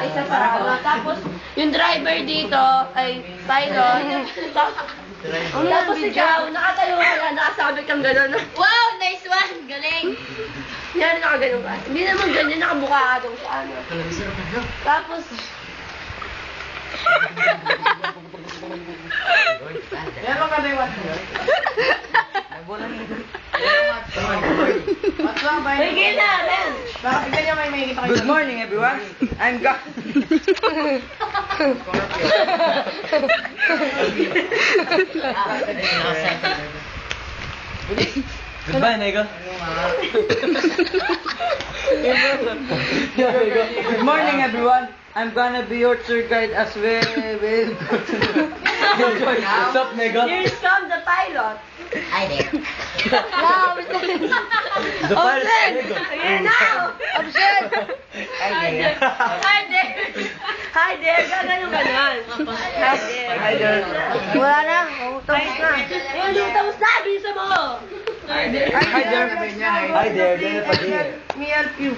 isa sa ano. Tapos, yung driver dito ay pilot. Tapos ikaw, nakatayo ka lang, nakasabit kang gano'n. Wow, nice one! Galing! Yan, nakagano'n ka. Hindi naman ganyan, nakabuka ka doon sa ano. Tapos, Meron ka na yung watch nyo? What's up, bye? sige na, Ben! Baka bigyan niya may makikita kayo. Good morning, everyone. I'm Ga. Goodbye, Nego. Good morning, everyone. I'm gonna be your tour guide as we will go to What's up, Nego? Here comes the pilot. Hi there. Now, The pilot, Nego. Ayan now! Absent! Hi there! Hi there! Hi there! Gano'n ganon. Hi there! Hi there. Wala na. Tapos na. Ayun, tapos na. Bisa mo. Hi there. Hi there. Dahil pa din. Me help you.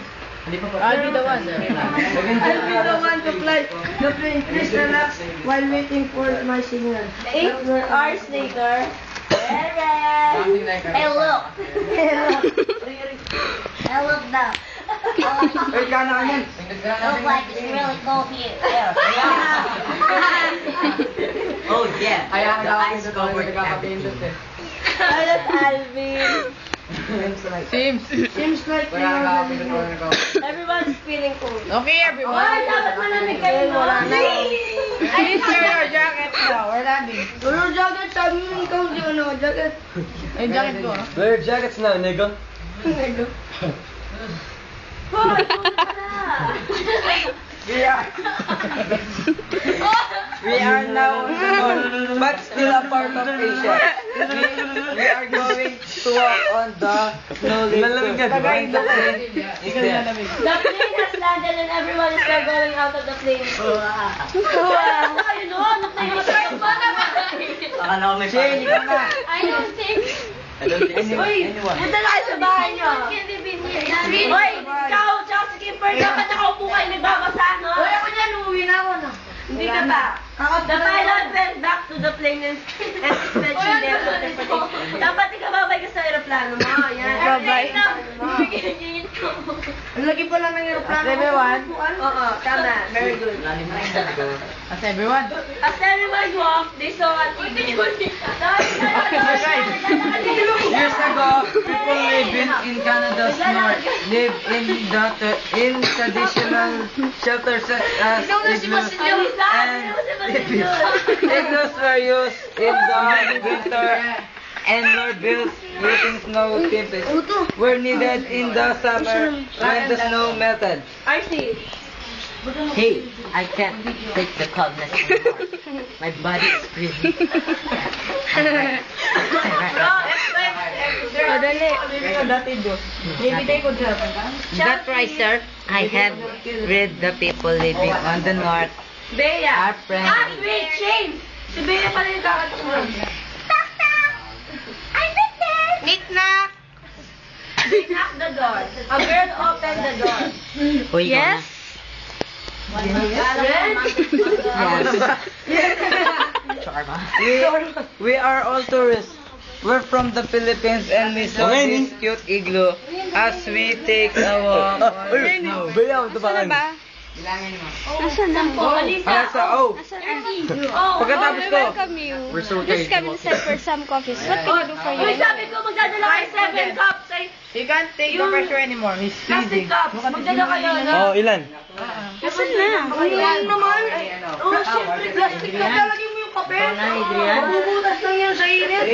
I'll be the one. I'll be the one to fly the plane. Please relax while waiting for my signal. 8 hours later. Hey, look. Hey, look now. Ay, kana ka yan. Look like it's really cold here. Oh, yeah. Kaya The ice covered nagkakapindot eh. Pilot Alvin. Seems like we are having Everyone's feeling cold. Okay, everyone. Ay, dapat malamig kayo. Wala na. Please wear your jacket now. We're landing. Your jacket, sabi mo ikaw di ano, jacket. Ay, jacket ko ah. Wear your jackets now, Nego. Hoy, tulog ka na. We are now on the north, but still a part of Asia. We are going to walk on the snow lake. Tagay The na. plane is there. The plane has landed and everyone is there going out of the plane. Ano kayo noon? Akala ko may Shane, ikaw na. I don't think. Uy, Anyone. punta na kayo sa bahay niyo. Uy, ikaw, tsaka si Kimper, dapat nakaupo kayo nagbabasa, no? Uy, ako dyan, uuwi na ako na. Hindi ka ba? The pilot went back to the plane and mentioned their interpretation. Dapat ikababay ka sa aeroplano mo. Yan. Babay. Ang lagi pa lang ng aeroplano. Everyone. Oo, tama. Very good. As everyone. As everyone walked, they saw a TV. Years ago, people living in Canada's north lived in traditional shelters such as igloos and teepees. Igloos were used in the winter and were built using snow teepees were needed in the summer when the snow melted. RC. Hey, I can't take the coldness anymore. My body is freezing. That's right, sir. I have read the people living on the north. Bea. Our friend. Ah, wait, Shane. Si Bea pala yung kakatungan. Knick-knack. They knocked the door. A girl opened the door. Uy, Yes? We are all tourists. We're from the Philippines and we saw this cute igloo as we take a walk on the snow. Nasaan ba? Nasaan na po? Alasa, oh! Oh, Pagkatapos ko, Welcome you. Just come inside for some coffees. What can I do for Uy, you? sabi ko, magdadala kayo 7 cups. Ay, He can't take the pressure anymore. He's plastic freezing. cups. Magdala kayo, no? Oh, ilan? Nasaan na? Ayan naman. Oh, syempre, plastic cup. Lalagyan mo yung kape. Ikaw na, Adrian. Mabubutas lang yan sa init.